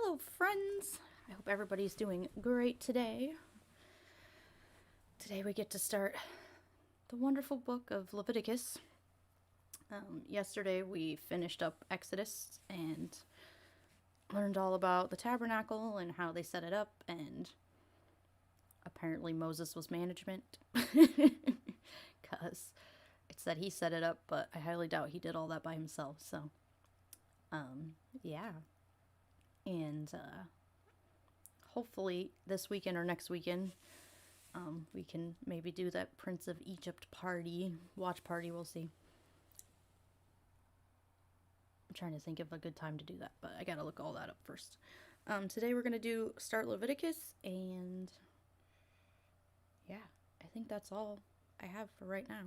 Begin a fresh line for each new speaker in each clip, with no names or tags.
Hello, friends. I hope everybody's doing great today. Today we get to start the wonderful book of Leviticus. Yesterday we finished up Exodus and learned all about the tabernacle and how they set it up, and apparently Moses was management. Because it said he set it up, but I highly doubt he did all that by himself, so yeah. And hopefully this weekend or next weekend, we can maybe do that Prince of Egypt watch party, we'll see. I'm trying to think of a good time to do that, but I gotta look all that up first. Today we're gonna start Leviticus, and yeah, I think that's all I have for right now.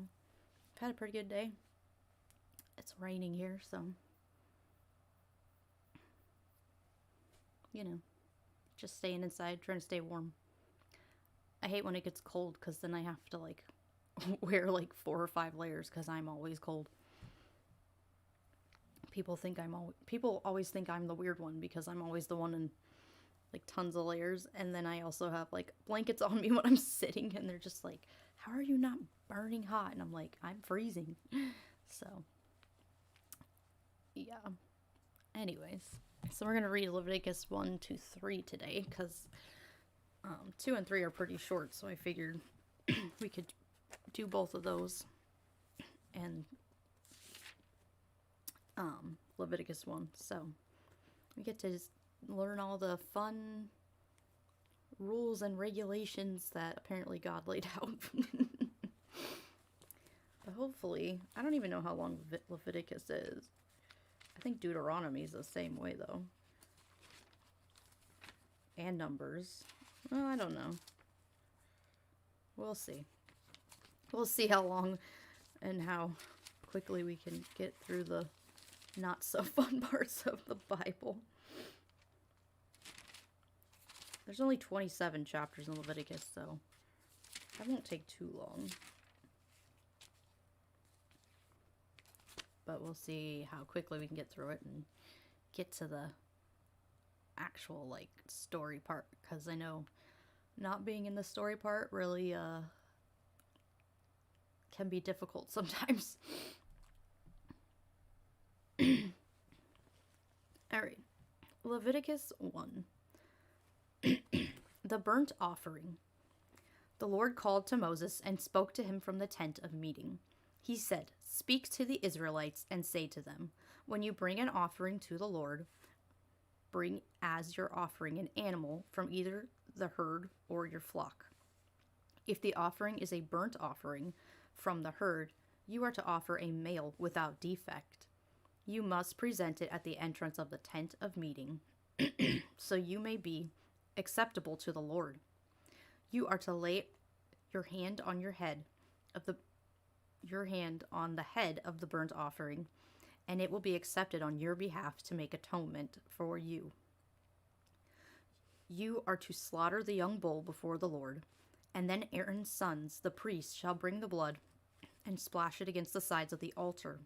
I've had a pretty good day. It's raining here, so just staying inside, trying to stay warm. I hate when it gets cold, because then I have to wear 4 or 5 layers, because I'm always cold. People always think I'm the weird one, because I'm always the one in tons of layers, and then I also have blankets on me when I'm sitting, and they're just like, how are you not burning hot? And I'm like, I'm freezing. So yeah, anyways, so we're gonna read Leviticus 1, 2, 3 today, because 2 and 3 are pretty short, so I figured we could do both of those and Leviticus 1. So we get to learn all the fun rules and regulations that apparently God laid out. But hopefully, I don't even know how long Leviticus is. I think Deuteronomy is the same way, though. And Numbers. Well, I don't know. We'll see. We'll see how long and how quickly we can get through the not so fun parts of the Bible. There's only 27 chapters in Leviticus, so that won't take too long. But we'll see how quickly we can get through it and get to the actual story part, because I know not being in the story part really can be difficult sometimes. Alright, Leviticus 1. The burnt offering. The Lord called to Moses and spoke to him from the tent of meeting. He said, "Speak to the Israelites and say to them, when you bring an offering to the Lord, bring as your offering an animal from either the herd or your flock. If the offering is a burnt offering from the herd, you are to offer a male without defect. You must present it at the entrance of the tent of meeting, so you may be acceptable to the Lord. You are to lay your hand on the head of the burnt offering, and it will be accepted on your behalf to make atonement for you. You are to slaughter the young bull before the Lord, and then Aaron's sons, the priests, shall bring the blood and splash it against the sides of the altar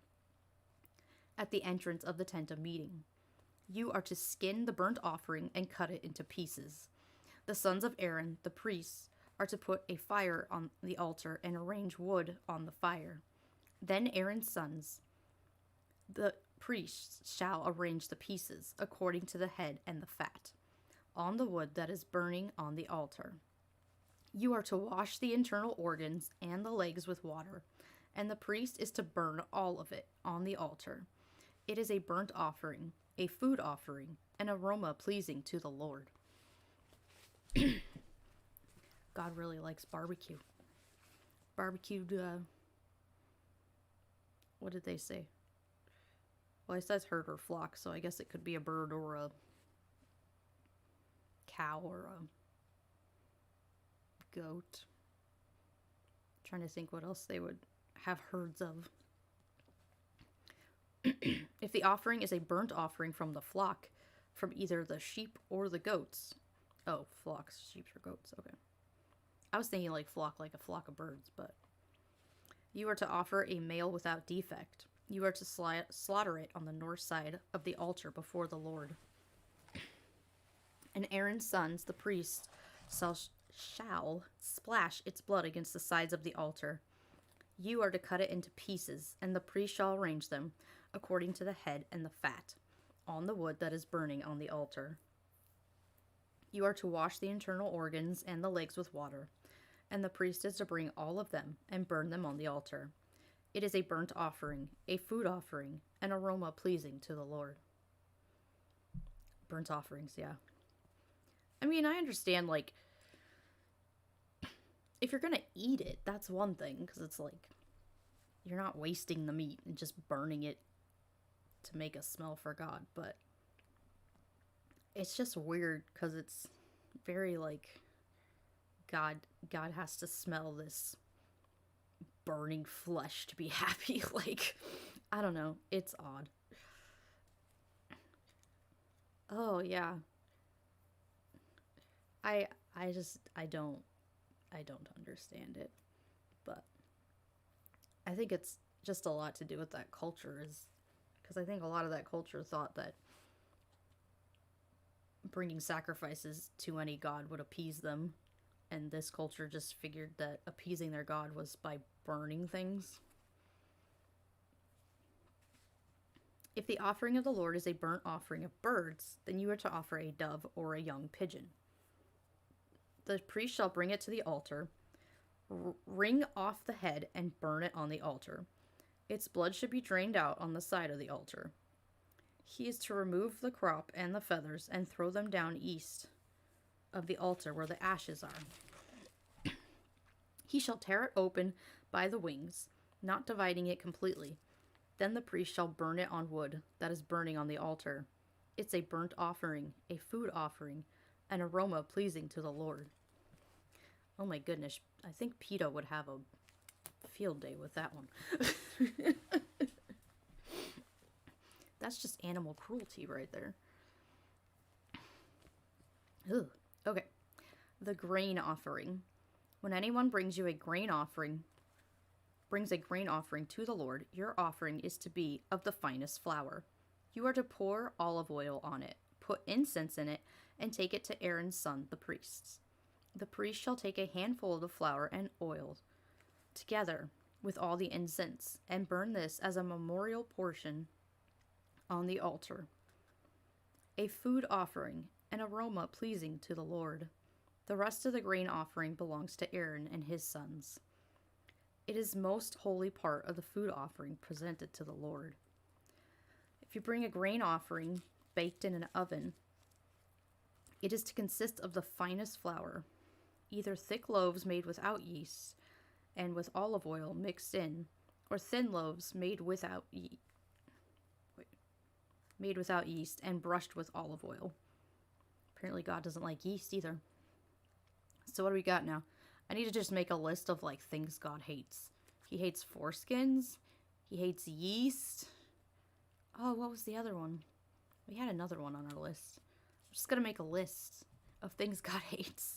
at the entrance of the tent of meeting. You are to skin the burnt offering and cut it into pieces. The sons of Aaron, the priests, are to put a fire on the altar and arrange wood on the fire. Then Aaron's sons, the priests, shall arrange the pieces according to the head and the fat on the wood that is burning on the altar. You are to wash the internal organs and the legs with water, and the priest is to burn all of it on the altar. It is a burnt offering, a food offering, an aroma pleasing to the Lord. God really likes barbecue. Barbecued, what did they say? Well, it says herd or flock, so I guess it could be a bird or a cow or a goat. I'm trying to think what else they would have herds of. If the offering is a burnt offering from the flock, from either the sheep or the goats. Oh, flocks, sheep or goats, okay. I was thinking flock, like a flock of birds, but. You are to offer a male without defect. You are to slaughter it on the north side of the altar before the Lord. And Aaron's sons, the priests, shall splash its blood against the sides of the altar. You are to cut it into pieces, and the priest shall arrange them, according to the head and the fat, on the wood that is burning on the altar. You are to wash the internal organs and the legs with water, and the priest is to bring all of them and burn them on the altar. It is a burnt offering, a food offering, an aroma pleasing to the Lord. Burnt offerings, yeah. I mean, I understand, like, if you're gonna eat it, that's one thing, because it's like, you're not wasting the meat and just burning it to make a smell for God, but it's just weird, because it's very, like, God has to smell this burning flesh to be happy. Like, I don't know, it's odd. Oh, yeah. I don't understand it, but I think it's just a lot to do with that culture, is because I think a lot of that culture thought that bringing sacrifices to any god would appease them, and this culture just figured that appeasing their god was by burning things. If the offering of the Lord is a burnt offering of birds, then you are to offer a dove or a young pigeon. The priest shall bring it to the altar, wring off the head, and burn it on the altar. Its blood should be drained out on the side of the altar. He is to remove the crop and the feathers and throw them down east of the altar where the ashes are. He shall tear it open by the wings, not dividing it completely. Then the priest shall burn it on wood that is burning on the altar. It's a burnt offering, a food offering, an aroma pleasing to the Lord. Oh my goodness, I think PETA would have a field day with that one. That's just animal cruelty right there. Ugh. Okay. The grain offering. When anyone brings a grain offering to the Lord, your offering is to be of the finest flour. You are to pour olive oil on it, put incense in it, and take it to Aaron's son, the priests. The priest shall take a handful of the flour and oil together with all the incense, and burn this as a memorial portion on the altar. A food offering, an aroma pleasing to the Lord. The rest of the grain offering belongs to Aaron and his sons. It is most holy part of the food offering presented to the Lord. If you bring a grain offering baked in an oven, it is to consist of the finest flour, either thick loaves made without yeast and with olive oil mixed in, or thin loaves made without yeast and brushed with olive oil. Apparently God doesn't like yeast either. So what do we got now? I need to just make a list of, like, things God hates. He hates foreskins. He hates yeast. Oh, what was the other one? We had another one on our list. I'm just going to make a list of things God hates.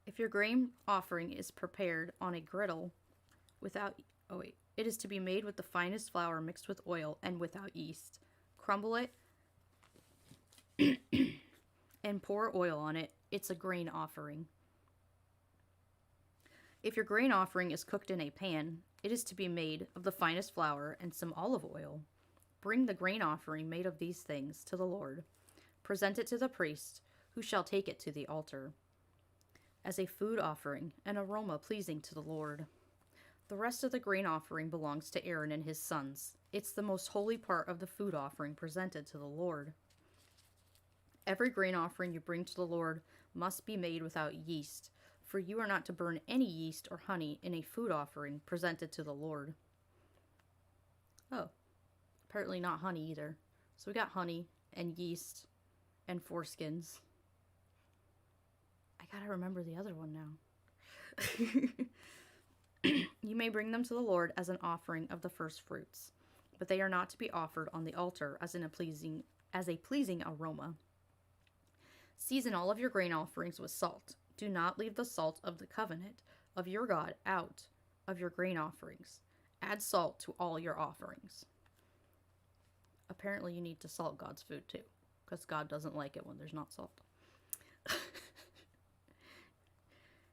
If your grain offering is prepared on a griddle it is to be made with the finest flour mixed with oil and without yeast. Crumble it and pour oil on it. It's a grain offering. If your grain offering is cooked in a pan, it is to be made of the finest flour and some olive oil. Bring the grain offering made of these things to the Lord. Present it to the priest, who shall take it to the altar. As a food offering, an aroma pleasing to the Lord. The rest of the grain offering belongs to Aaron and his sons. It's the most holy part of the food offering presented to the Lord. Every grain offering you bring to the Lord must be made without yeast, for you are not to burn any yeast or honey in a food offering presented to the Lord. Oh, apparently not honey either. So we got honey and yeast and foreskins. I gotta remember the other one now. You may bring them to the Lord as an offering of the first fruits, but they are not to be offered on the altar as a pleasing aroma. Season all of your grain offerings with salt. Do not leave the salt of the covenant of your God out of your grain offerings. Add salt to all your offerings. Apparently you need to salt God's food too, because God doesn't like it when there's not salt.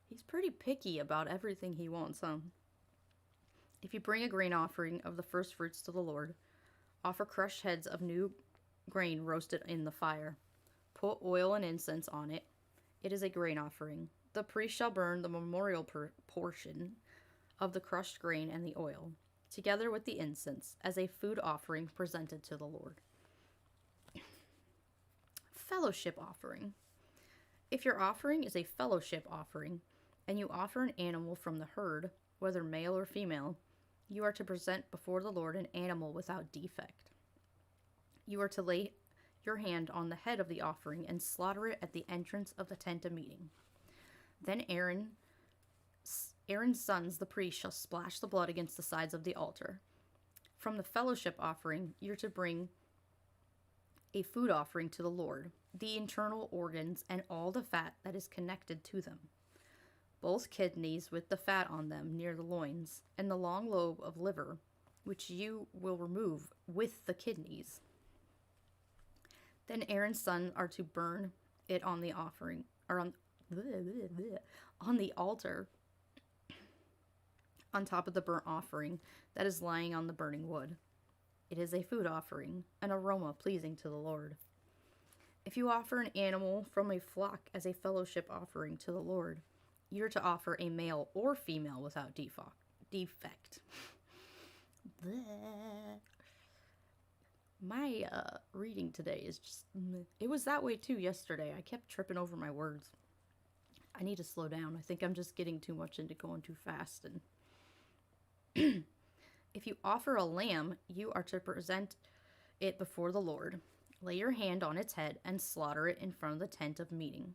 He's pretty picky about everything he wants, huh? If you bring a grain offering of the first fruits to the Lord, offer crushed heads of new grain roasted in the fire. Put oil and incense on it. It is a grain offering. The priest shall burn the memorial portion of the crushed grain and the oil, together with the incense, as a food offering presented to the Lord. Fellowship offering. If your offering is a fellowship offering, and you offer an animal from the herd, whether male or female, you are to present before the Lord an animal without defect. You are to lay your hand on the head of the offering and slaughter it at the entrance of the tent of meeting. Then Aaron's sons, the priests, shall splash the blood against the sides of the altar. From the fellowship offering, you're to bring a food offering to the Lord, the internal organs and all the fat that is connected to them, both kidneys with the fat on them near the loins, and the long lobe of liver, which you will remove with the kidneys. Then Aaron's sons are to burn it on the offering, or on the altar, on top of the burnt offering that is lying on the burning wood. It is a food offering, an aroma pleasing to the Lord. If you offer an animal from a flock as a fellowship offering to the Lord, you're to offer a male or female without defect. My reading today is just... It was that way too yesterday. I kept tripping over my words. I need to slow down. I think I'm just getting too much into going too fast. And if you offer a lamb, you are to present it before the Lord. Lay your hand on its head and slaughter it in front of the tent of meeting.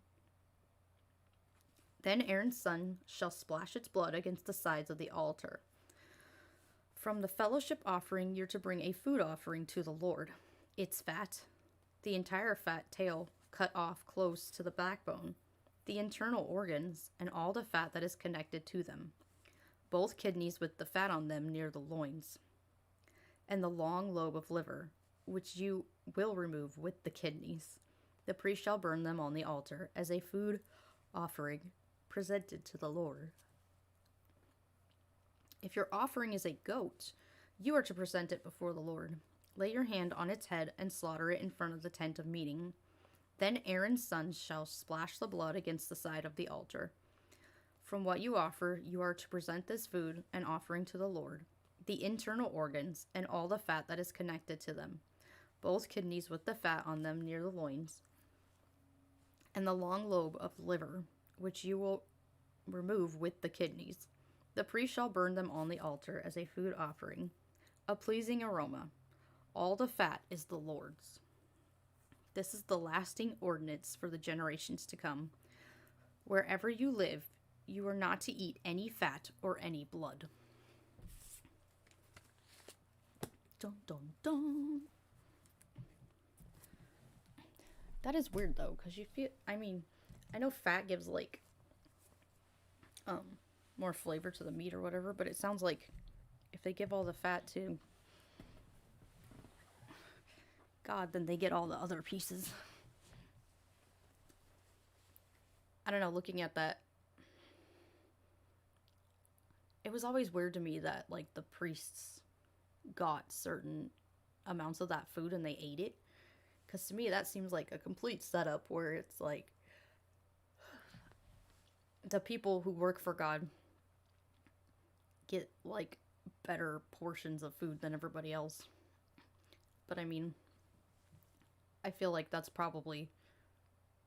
Then Aaron's son shall splash its blood against the sides of the altar. From the fellowship offering, you're to bring a food offering to the Lord. Its fat, the entire fat tail cut off close to the backbone, the internal organs, and all the fat that is connected to them, both kidneys with the fat on them near the loins, and the long lobe of liver, which you will remove with the kidneys. The priest shall burn them on the altar as a food offering presented to the Lord. If your offering is a goat, you are to present it before the Lord. Lay your hand on its head and slaughter it in front of the tent of meeting. Then Aaron's sons shall splash the blood against the side of the altar. From what you offer, you are to present this food and offering to the Lord, the internal organs and all the fat that is connected to them, both kidneys with the fat on them near the loins, and the long lobe of liver, which you will remove with the kidneys. The priest shall burn them on the altar as a food offering, a pleasing aroma. All the fat is the Lord's. This is the lasting ordinance for the generations to come. Wherever you live, you are not to eat any fat or any blood. Dun, dun, dun. That is weird, though, because you feel... I mean, I know fat gives, like, more flavor to the meat or whatever, but it sounds like if they give all the fat to God, then they get all the other pieces. I don't know, looking at that, it was always weird to me that, like, the priests got certain amounts of that food and they ate it. Because to me, that seems like a complete setup where it's like the people who work for God get, like, better portions of food than everybody else. But I mean, I feel like that's probably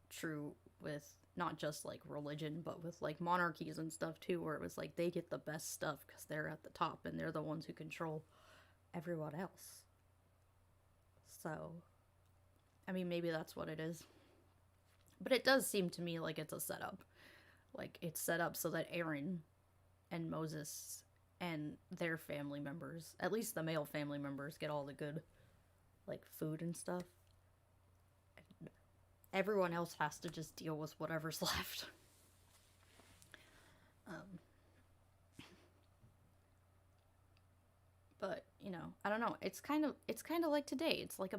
true with not just, like, religion, but with, like, monarchies and stuff too, where it was like they get the best stuff because they're at the top and they're the ones who control everyone else. So, I mean, maybe that's what it is. But it does seem to me like it's a setup. Like, it's set up so that Aaron and Moses and their family members, at least the male family members, get all the good, like, food and stuff. And everyone else has to just deal with whatever's left. But I don't know. It's kind of like today. It's like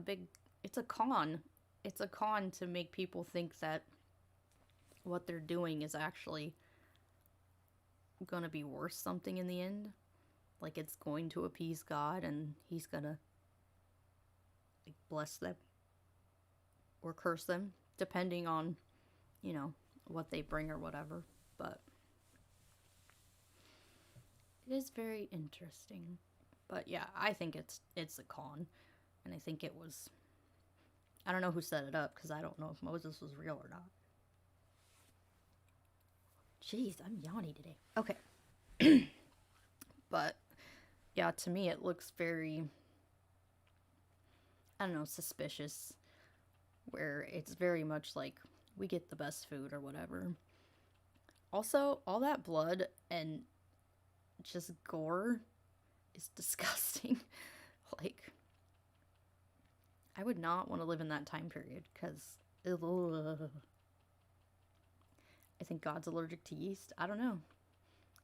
it's a con. It's a con to make people think that what they're doing is actually going to be worth something in the end. Like it's going to appease God and he's going to like bless them or curse them depending on, you know, what they bring or whatever. But it is very interesting. But yeah, I think it's a con, and I think it was. I don't know who set it up because I don't know if Moses was real or not. Jeez, I'm yawny today. Okay, but yeah, to me it looks very. I don't know, suspicious. Where it's very much like we get the best food or whatever. Also, all that blood and just gore is disgusting. Like, I would not want to live in that time period because I think God's allergic to yeast. I don't know.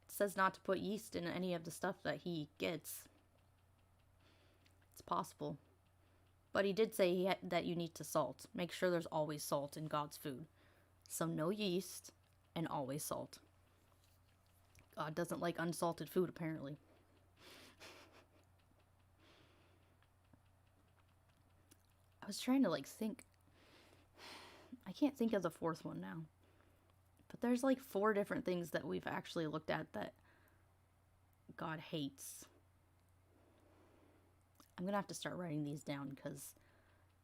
It says not to put yeast in any of the stuff that he gets. It's possible. But he did say that you need to salt. Make sure there's always salt in God's food. So no yeast and always salt. God doesn't like unsalted food, apparently. I was trying to think. I can't think of the fourth one now. But there's 4 different things that we've actually looked at that God hates. I'm going to have to start writing these down because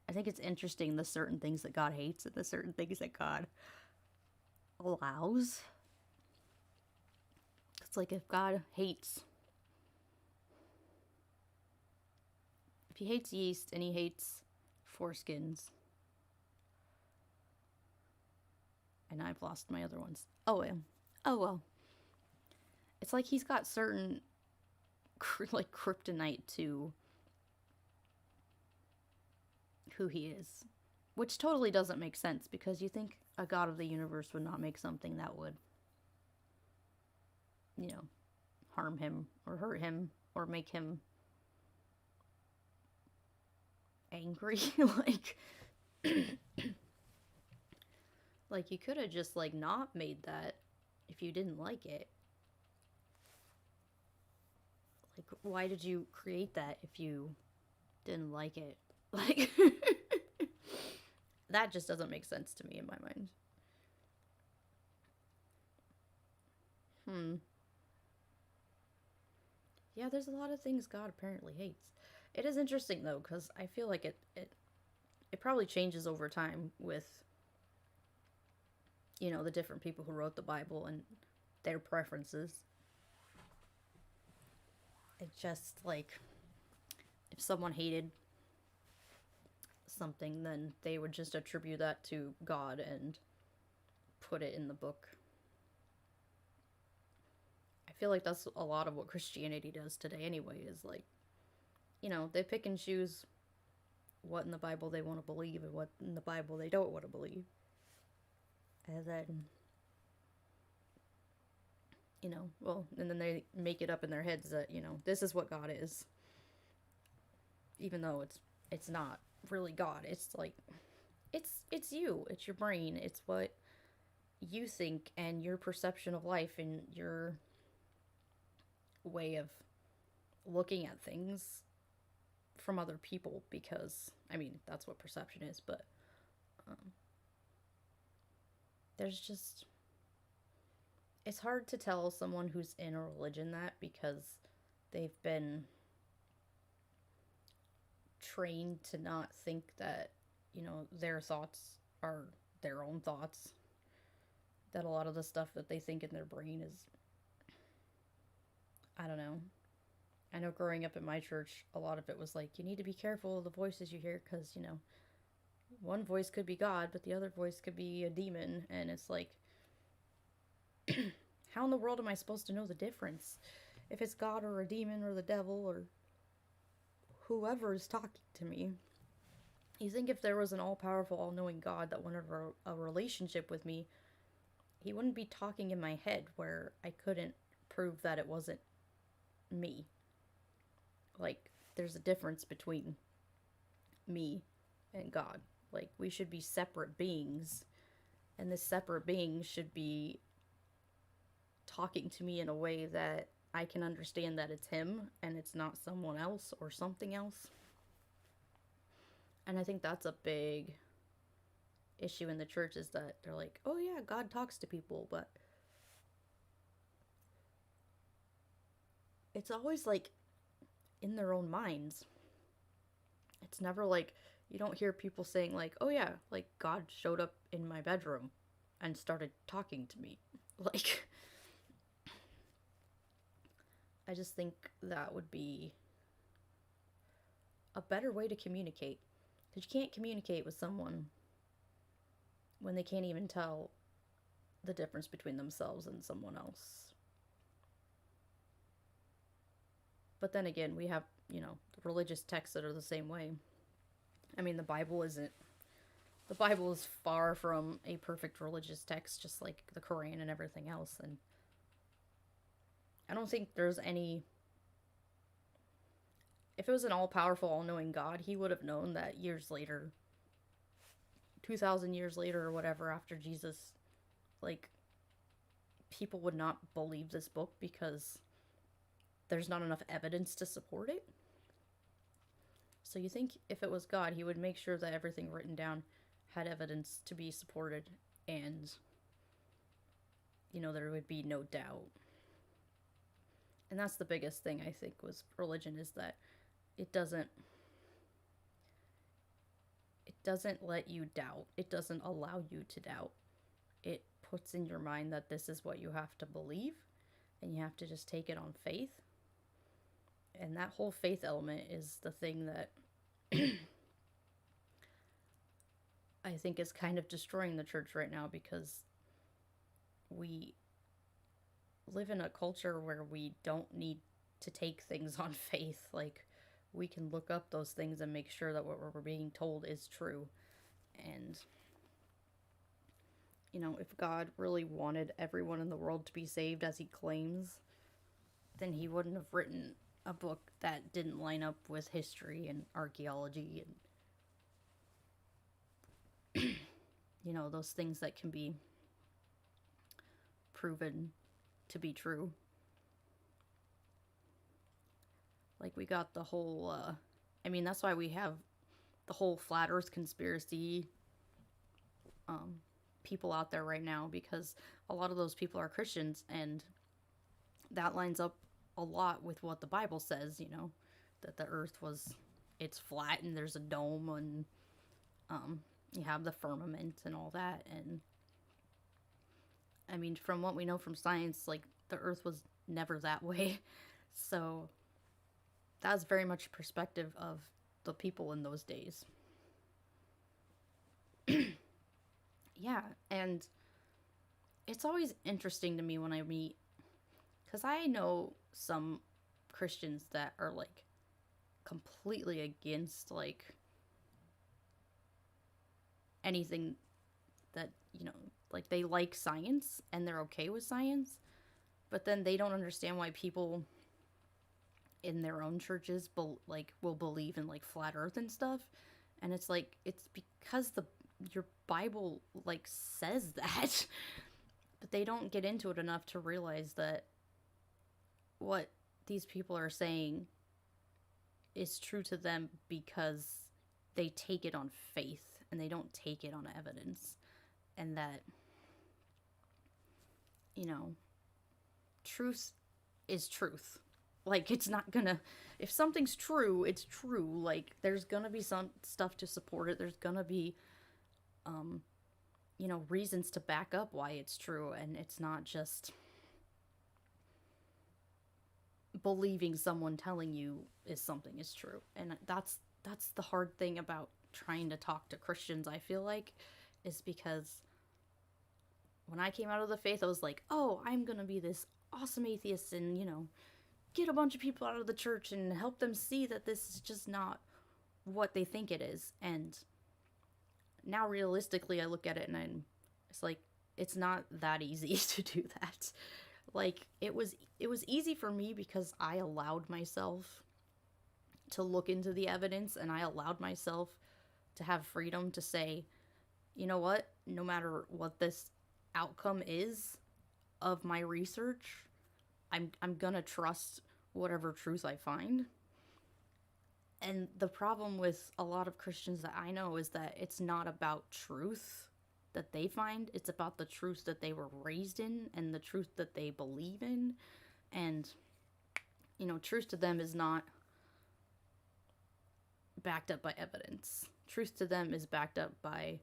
I think it's interesting the certain things that God hates and the certain things that God allows. It's like if God hates... If he hates yeast and he hates foreskins... And I've lost my other ones. Oh well. Oh well. It's like he's got certain kryptonite to who he is. Which totally doesn't make sense because you think a god of the universe would not make something that would, harm him or hurt him or make him angry. Like, you could have just, not made that if you didn't like it. Like, why did you create that if you didn't like it? That just doesn't make sense to me in my mind. Yeah, there's a lot of things God apparently hates. It is interesting, though, because I feel like it probably changes over time with the different people who wrote the Bible and their preferences. It's just if someone hated something, then they would just attribute that to God and put it in the book. I feel like that's a lot of what Christianity does today anyway, is they pick and choose what in the Bible they want to believe and what in the Bible they don't want to believe. And then, and then they make it up in their heads that, this is what God is. Even though it's not really God. It's it's you. It's your brain. It's what you think and your perception of life and your way of looking at things from other people, because, that's what perception is, but, there's just... It's hard to tell someone who's in a religion that, because they've been trained to not think that, their thoughts are their own thoughts. That a lot of the stuff that they think in their brain is... I don't know. I know growing up in my church, a lot of it was you need to be careful of the voices you hear, because, one voice could be God, but the other voice could be a demon, and it's how in the world am I supposed to know the difference? If it's God or a demon or the devil or whoever is talking to me. You think if there was an all-powerful, all-knowing God that wanted a relationship with me, he wouldn't be talking in my head where I couldn't prove that it wasn't me. there's a difference between me and God. Like, we should be separate beings, and this separate being should be talking to me in a way that I can understand that it's him and it's not someone else or something else. And I think that's a big issue in the church, is that they're like, oh yeah, God talks to people, but it's always like in their own minds. It's never like, you don't hear people saying like, oh yeah, like God showed up in my bedroom and started talking to me. Like, I just think that would be a better way to communicate. Because you can't communicate with someone when they can't even tell the difference between themselves and someone else. But then again, we have, religious texts that are the same way. I mean, the Bible is far from a perfect religious text, just like the Quran and everything else. And I don't think there's any. If it was an all-powerful, all-knowing God, he would have known that years later, 2,000 years later or whatever, after Jesus, like, people would not believe this book because there's not enough evidence to support it. So you think if it was God, he would make sure that everything written down had evidence to be supported, and, there would be no doubt. And that's the biggest thing, I think, with religion, is that it doesn't let you doubt. It doesn't allow you to doubt. It puts in your mind that this is what you have to believe, and you have to just take it on faith. And that whole faith element is the thing that I think is kind of destroying the church right now, because we live in a culture where we don't need to take things on faith. Like, we can look up those things and make sure that what we're being told is true. And, if God really wanted everyone in the world to be saved as he claims, then he wouldn't have written a book that didn't line up with history and archaeology and, those things that can be proven to be true. Like, we got the whole, that's why we have the whole flat earth conspiracy people out there right now, because a lot of those people are Christians, and that lines up a lot with what the Bible says, that the earth it's flat and there's a dome, and you have the firmament and all that. And I mean, from what we know from science, like, the earth was never that way. So that's very much perspective of the people in those days. Yeah, and it's always interesting to me when I meet, because I know some Christians that are, like, completely against, like, anything that, like, they like science and they're okay with science, but then they don't understand why people in their own churches will believe in, like, flat earth and stuff. And it's like, it's because your Bible, like, says that. But they don't get into it enough to realize that what these people are saying is true to them because they take it on faith and they don't take it on evidence. And that, truth is truth. Like, it's not gonna, if something's true, it's true. Like, there's gonna be some stuff to support it. There's gonna be, reasons to back up why it's true. And it's not just believing someone telling you something is true. And that's the hard thing about trying to talk to Christians, I feel like, is because when I came out of the faith, I was like, oh, I'm gonna be this awesome atheist and, get a bunch of people out of the church and help them see that this is just not what they think it is. And now realistically, I look at it and it's like, it's not that easy to do that. Like, it was easy for me because I allowed myself to look into the evidence, and I allowed myself to have freedom to say, you know what, no matter what this outcome is of my research, I'm gonna trust whatever truth I find. And the problem with a lot of Christians that I know is that it's not about truth that they find, it's about the truth that they were raised in and the truth that they believe in. And, you know, truth to them is not backed up by evidence. Truth to them is backed up by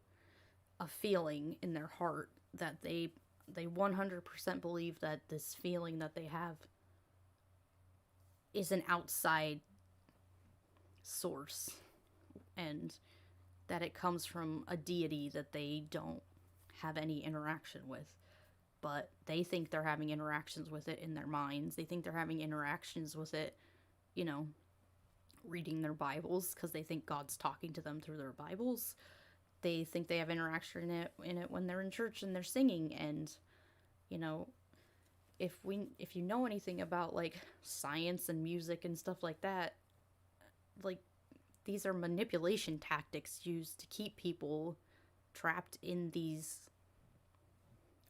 a feeling in their heart that they 100% believe that this feeling that they have is an outside source, and that it comes from a deity that they don't have any interaction with. But they think they're having interactions with it in their minds. They think they're having interactions with it, you know, reading their Bibles, because they think God's talking to them through their Bibles. They think they have interaction in it when they're in church and they're singing. And, you know, if you know anything about, like, science and music and stuff like that, like, these are manipulation tactics used to keep people trapped in these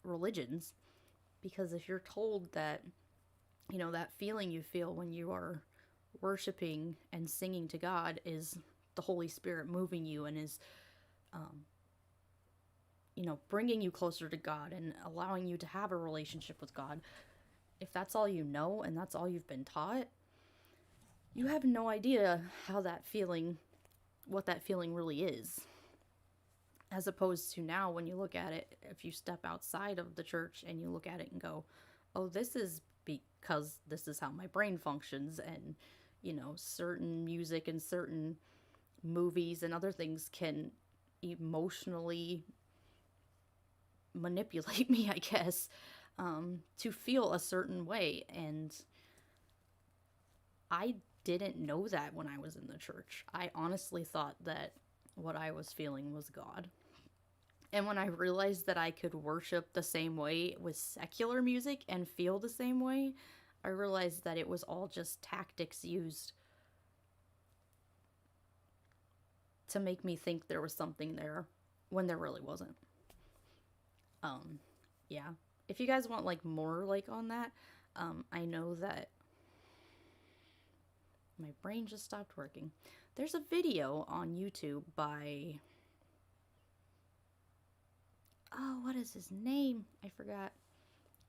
religions. Because if you're told that, you know, that feeling you feel when you are worshiping and singing to God is the Holy Spirit moving you and is, you know, bringing you closer to God and allowing you to have a relationship with God, if that's all you know and that's all you've been taught, you have no idea how that feeling, what that feeling really is. As opposed to now, when you look at it, if you step outside of the church and you look at it and go, oh, this is because this is how my brain functions, and, you know, certain music and certain movies and other things can emotionally manipulate me, I guess, to feel a certain way. And I didn't know that when I was in the church. I honestly thought that what I was feeling was God. And when I realized that I could worship the same way with secular music and feel the same way, I realized that it was all just tactics used to make me think there was something there when there really wasn't. Yeah. If you guys want, like, more, like, on that, I know that my brain just stopped working. There's a video on YouTube by, oh, what is his name? I forgot.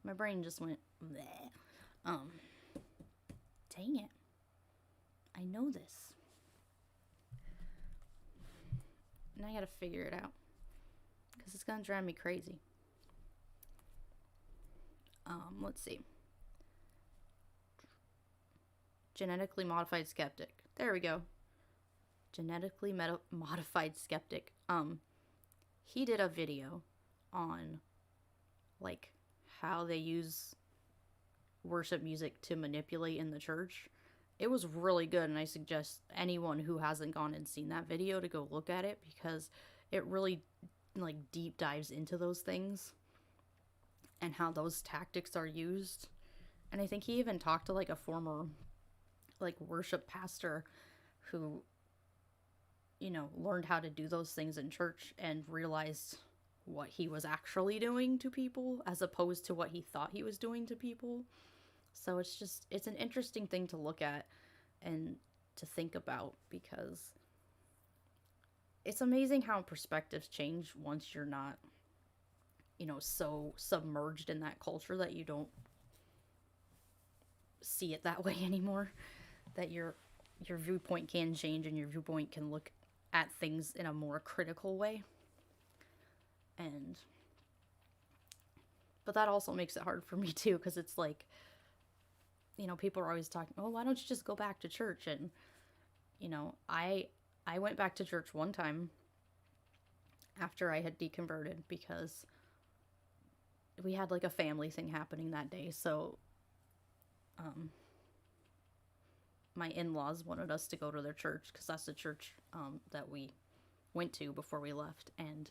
My brain just went bleh. Dang it. I know this. And I gotta figure it out, because it's gonna drive me crazy. Let's see. Genetically modified skeptic. There we go. Genetically modified skeptic. He did a video on, like, how they use worship music to manipulate in the church. It was really good, and I suggest anyone who hasn't gone and seen that video to go look at it, because it really, like, deep dives into those things and how those tactics are used. And I think he even talked to, like, a former, like, worship pastor who, you know, learned how to do those things in church and realized what he was actually doing to people as opposed to what he thought he was doing to people. So it's an interesting thing to look at and to think about, because it's amazing how perspectives change once you're not, you know, so submerged in that culture that you don't see it that way anymore. That your viewpoint can change, and your viewpoint can look at things in a more critical way. But that also makes it hard for me too, because it's like, you know, people are always talking, oh, why don't you just go back to church? And, you know, I went back to church one time after I had deconverted, because we had, like, a family thing happening that day. So my in-laws wanted us to go to their church, because that's the church that we went to before we left. And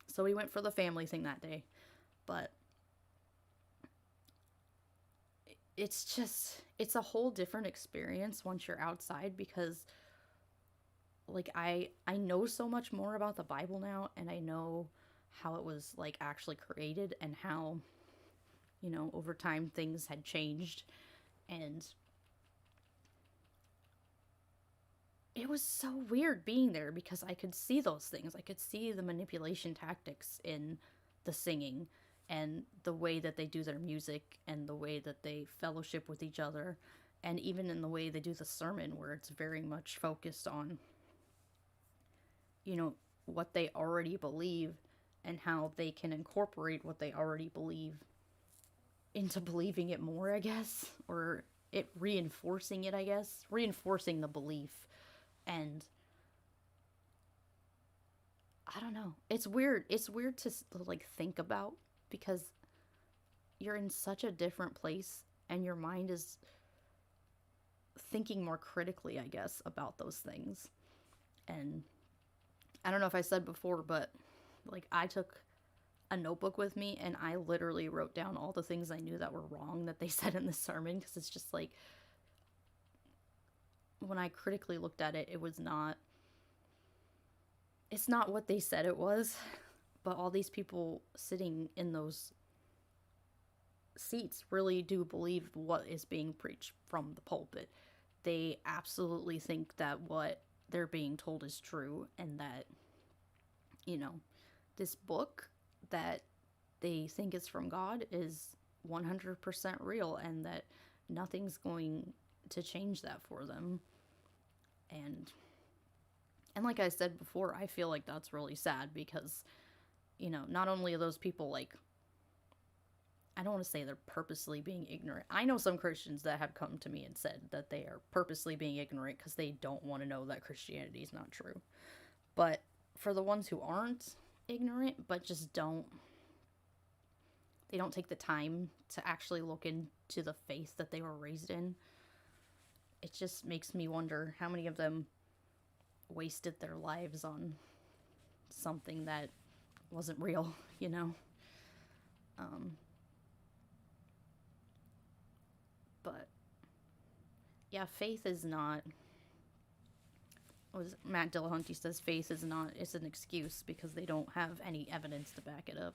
so we went for the family thing that day. But it's a whole different experience once you're outside, because like I know so much more about the Bible now, and I know how it was like actually created, and how, over time things had changed. And it was so weird being there, because I could see those things. I could see the manipulation tactics in the singing, and the way that they do their music, and the way that they fellowship with each other, and even in the way they do the sermon, where it's very much focused on, what they already believe, and how they can incorporate what they already believe into believing it more, I guess, or it reinforcing it, I guess, reinforcing the belief. And I don't know. It's weird. It's weird to like think about, because you're in such a different place, and your mind is thinking more critically, I guess, about those things. And I don't know if I said before, but like I took a notebook with me, and I literally wrote down all the things I knew that were wrong that they said in the sermon, because it's just like, when I critically looked at it, it's not what they said it was. But all these people sitting in those seats really do believe what is being preached from the pulpit. They absolutely think that what they're being told is true, and that, this book that they think is from God is 100% real, and that nothing's going to change that for them. And like I said before, I feel like that's really sad, because, not only are those people like, I don't want to say they're purposely being ignorant. I know some Christians that have come to me and said that they are purposely being ignorant because they don't want to know that Christianity is not true. But for the ones who aren't ignorant, but just they don't take the time to actually look into the faith that they were raised in, it just makes me wonder how many of them wasted their lives on something that wasn't real, But yeah, faith is not. Was Matt Dillahunty says faith is not. It's an excuse, because they don't have any evidence to back it up.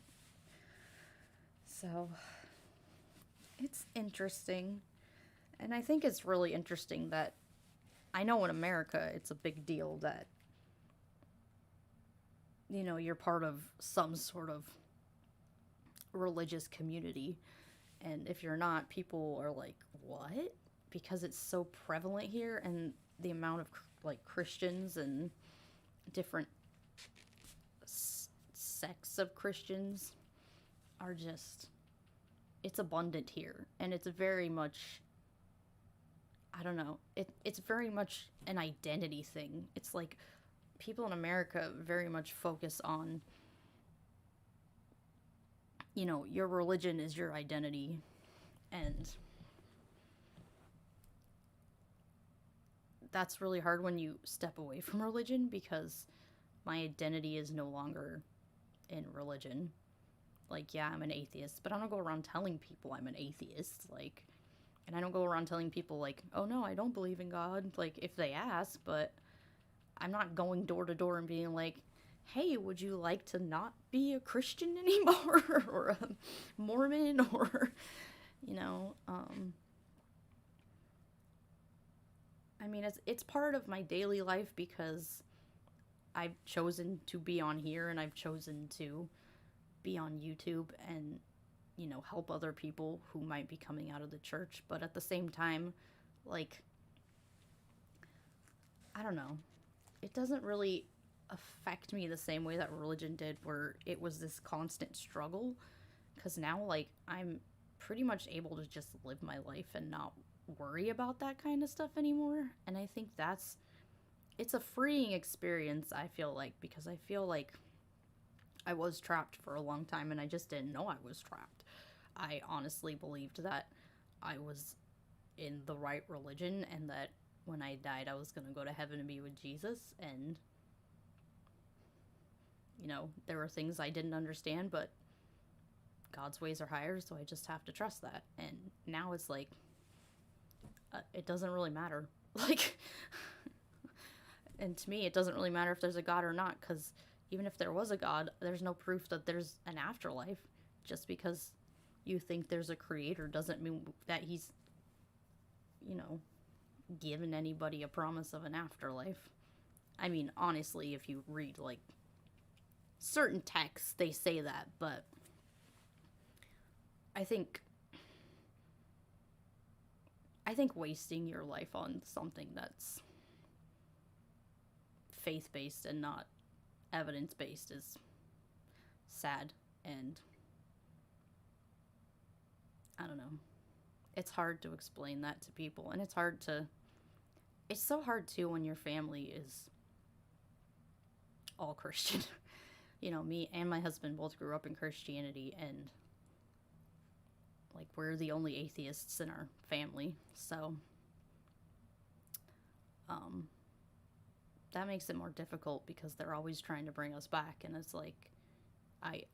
So it's interesting, and I think it's really interesting that I know in America it's a big deal that, you're part of some sort of religious community. And if you're not, people are like, what? Because it's so prevalent here, and the amount of like Christians and different sects of Christians are just, it's abundant here. And it's very much, I don't know, it's very much an identity thing. It's like people in America very much focus on, your religion is your identity. And that's really hard when you step away from religion, because my identity is no longer in religion. Like, yeah, I'm an atheist, but I don't go around telling people I'm an atheist. Like, and I don't go around telling people, like, oh no, I don't believe in God. Like, if they ask, but I'm not going door to door and being like, hey, would you like to not be a Christian anymore? Or a Mormon? Or, I mean, it's part of my daily life, because I've chosen to be on here, and I've chosen to be on YouTube, and, help other people who might be coming out of the church. But at the same time, like, I don't know, it doesn't really affect me the same way that religion did, where it was this constant struggle. Because now, like, I'm pretty much able to just live my life and not worry about that kind of stuff anymore. And I think it's a freeing experience, I feel like, because I feel like I was trapped for a long time, and I just didn't know I was trapped. I honestly believed that I was in the right religion, and that when I died I was going to go to heaven and be with Jesus. And there were things I didn't understand, but God's ways are higher, so I just have to trust that. And now it's like, it doesn't really matter. Like, and to me, it doesn't really matter if there's a God or not, because even if there was a God, there's no proof that there's an afterlife. Just because you think there's a creator doesn't mean that he's, given anybody a promise of an afterlife. I mean, honestly, if you read, like, certain texts, they say that, but I think wasting your life on something that's faith-based and not evidence-based is sad, and I don't know. It's hard to explain that to people, and it's so hard too when your family is all Christian. Me and my husband both grew up in Christianity, and like we're the only atheists in our family. So that makes it more difficult because they're always trying to bring us back, and it's like I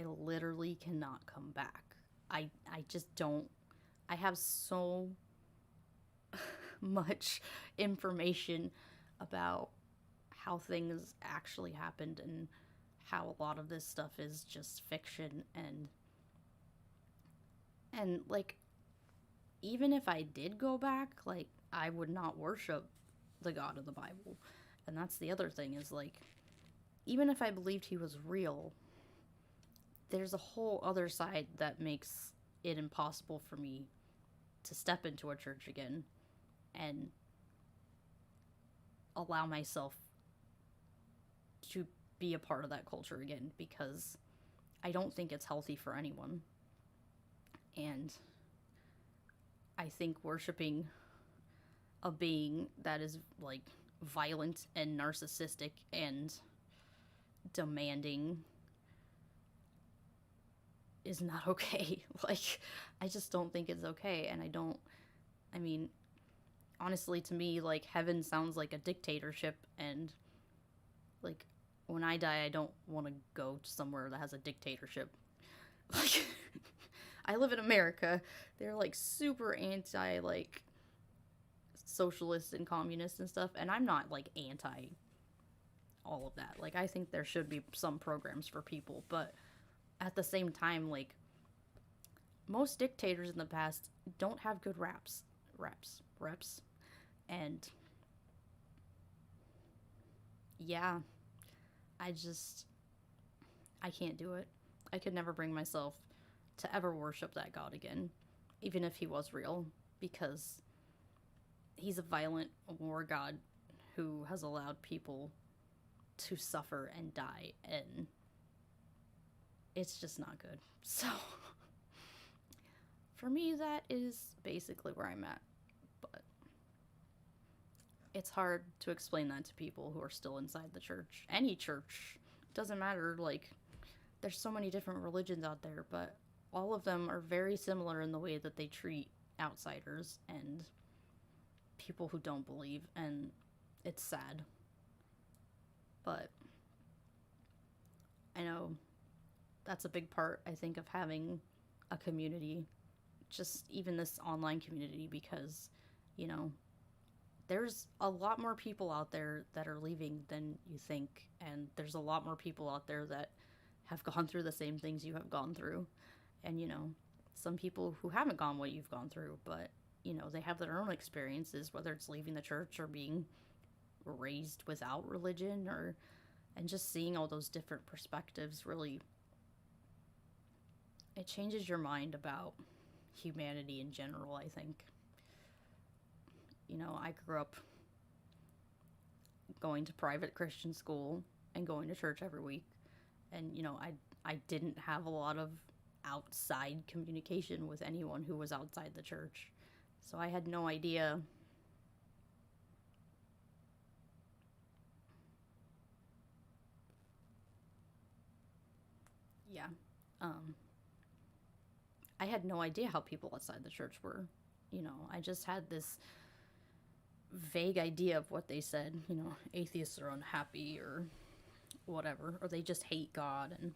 literally cannot come back. I just don't. I have so much information about how things actually happened and how a lot of this stuff is just fiction, and like, even if I did go back, like, I would not worship the God of the Bible. And that's the other thing, is like, even if I believed he was real, there's a whole other side that makes it impossible for me to step into a church again and allow myself to be a part of that culture again, because I don't think it's healthy for anyone. And I think worshiping a being that is like violent and narcissistic and demanding is not okay. Like, I just don't think it's okay. And I mean, honestly, to me, like, heaven sounds like a dictatorship, and like, when I die, I don't want to go to somewhere that has a dictatorship. Like, I live in America. They're like super anti, like, socialist and communist and stuff, and I'm not like anti all of that. Like, I think there should be some programs for people, but at the same time, like, most dictators in the past don't have good reps, and yeah, I can't do it. I could never bring myself to ever worship that God again, even if he was real, because he's a violent war god who has allowed people to suffer and die, and it's just not good. So, for me, that is basically where I'm at, but it's hard to explain that to people who are still inside the church. Any church, doesn't matter, like, there's so many different religions out there, but all of them are very similar in the way that they treat outsiders and people who don't believe, and it's sad. But I know that's a big part, I think, of having a community, just even this online community, because, there's a lot more people out there that are leaving than you think, and there's a lot more people out there that have gone through the same things you have gone through, and, some people who haven't gone what you've gone through, but, they have their own experiences, whether it's leaving the church or being raised without religion, and just seeing all those different perspectives really, it changes your mind about humanity in general, I think. I grew up going to private Christian school and going to church every week, and, I didn't have a lot of outside communication with anyone who was outside the church, so I had no idea. Yeah. I had no idea how people outside the church were. I just had this vague idea of what they said. Atheists are unhappy or whatever, or they just hate God, and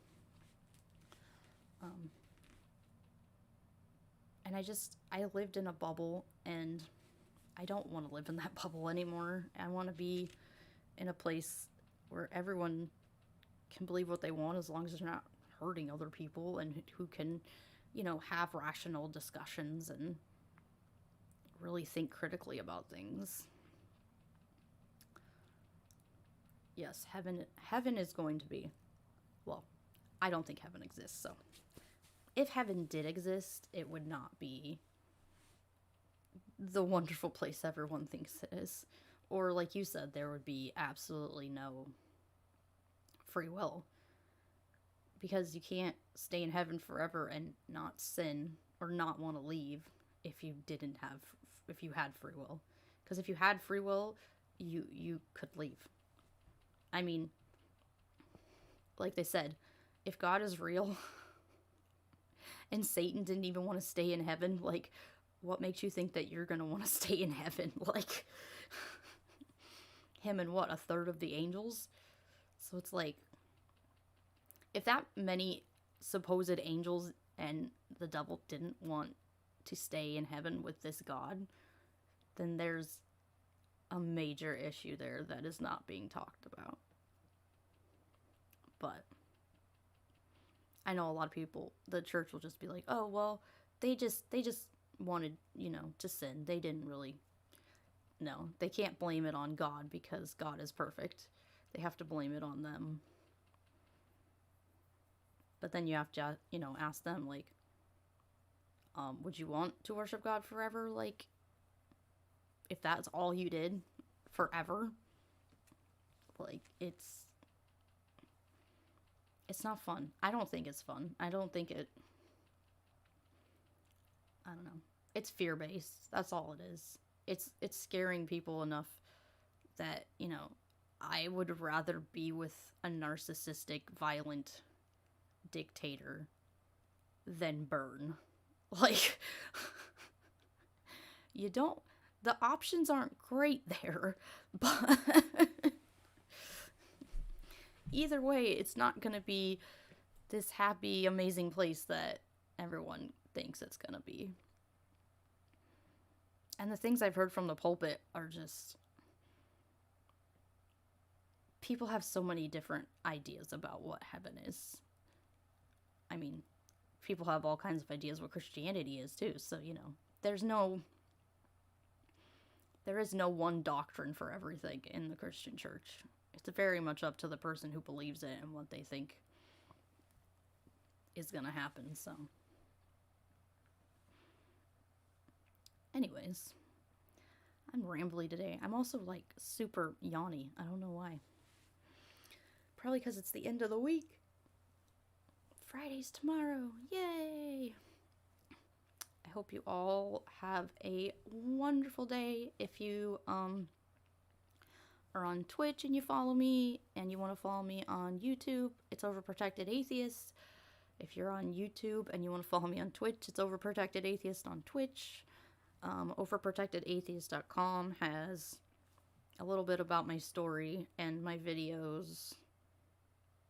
I lived in a bubble, and I don't want to live in that bubble anymore. I want to be in a place where everyone can believe what they want as long as they're not hurting other people, and who can, have rational discussions and really think critically about things. Yes, heaven is going to be, well, I don't think heaven exists, so if heaven did exist, it would not be the wonderful place everyone thinks it is. Or, like you said, there would be absolutely no free will. Because you can't stay in heaven forever and not sin or not want to leave if you had free will. Because if you had free will, you could leave. I mean, like they said, if God is real and Satan didn't even want to stay in heaven, like, what makes you think that you're going to want to stay in heaven? Like, him and what, a third of the angels? So it's like, if that many supposed angels and the devil didn't want to stay in heaven with this God, then there's a major issue there that is not being talked about. But I know a lot of people, the church will just be like, oh, well, they just wanted, to sin. They didn't really. No, they can't blame it on God because God is perfect. They have to blame it on them. But then you have to, ask them, like, would you want to worship God forever? Like, if that's all you did forever, like, it's not fun. I don't think it's fun. I don't know. It's fear-based. That's all it is. It's scaring people enough that, I would rather be with a narcissistic, violent dictator than burn. Like, the options aren't great there, but either way, it's not gonna be this happy, amazing place that everyone thinks it's gonna be. And the things I've heard from the pulpit are just, people have so many different ideas about what heaven is. I mean, people have all kinds of ideas what Christianity is too, so, there is no one doctrine for everything in the Christian church. It's very much up to the person who believes it and what they think is gonna happen, so. Anyways, I'm rambly today. I'm also, like, super yawny. I don't know why. Probably because it's the end of the week. Friday's tomorrow. Yay! I hope you all have a wonderful day. If you are on Twitch and you follow me, and you want to follow me on YouTube, it's Overprotected Atheist. If you're on YouTube and you want to follow me on Twitch, it's Overprotected Atheist on Twitch. Overprotectedatheist.com has a little bit about my story and my videos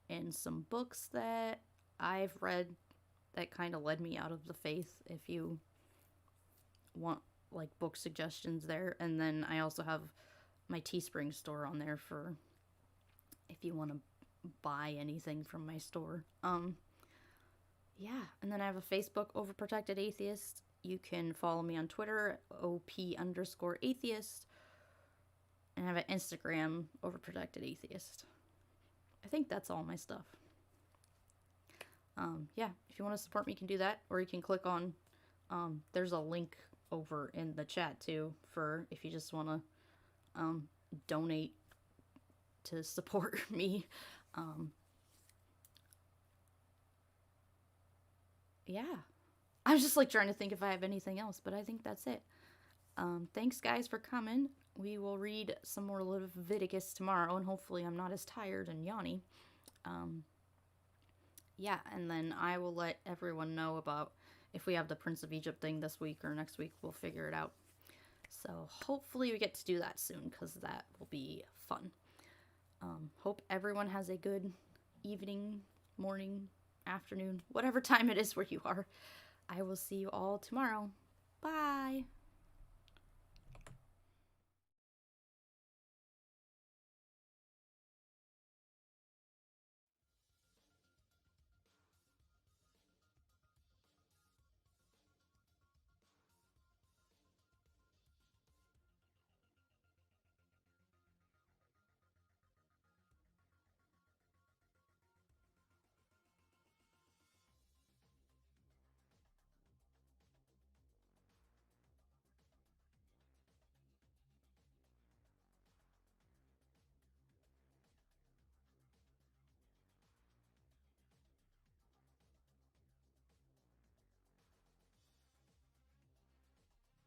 and some books that I've read that kind of led me out of the faith, if you want, like, book suggestions there. And then I also have my Teespring store on there for if you want to buy anything from my store. Yeah, and then I have a Facebook, Overprotected Atheist. You can follow me on Twitter, OP_atheist. And I have an Instagram, Overprotected Atheist. I think that's all my stuff. Yeah, if you want to support me, you can do that. Or you can click on, there's a link over in the chat too, for if you just want to donate to support me. Yeah. I was just, like, trying to think if I have anything else, but I think that's it. Thanks, guys, for coming. We will read some more Leviticus tomorrow, and hopefully I'm not as tired and yawny. Yeah, and then I will let everyone know about if we have the Prince of Egypt thing this week or next week. We'll figure it out. So hopefully we get to do that soon, because that will be fun. Hope everyone has a good evening, morning, afternoon, whatever time it is where you are. I will see you all tomorrow. Bye!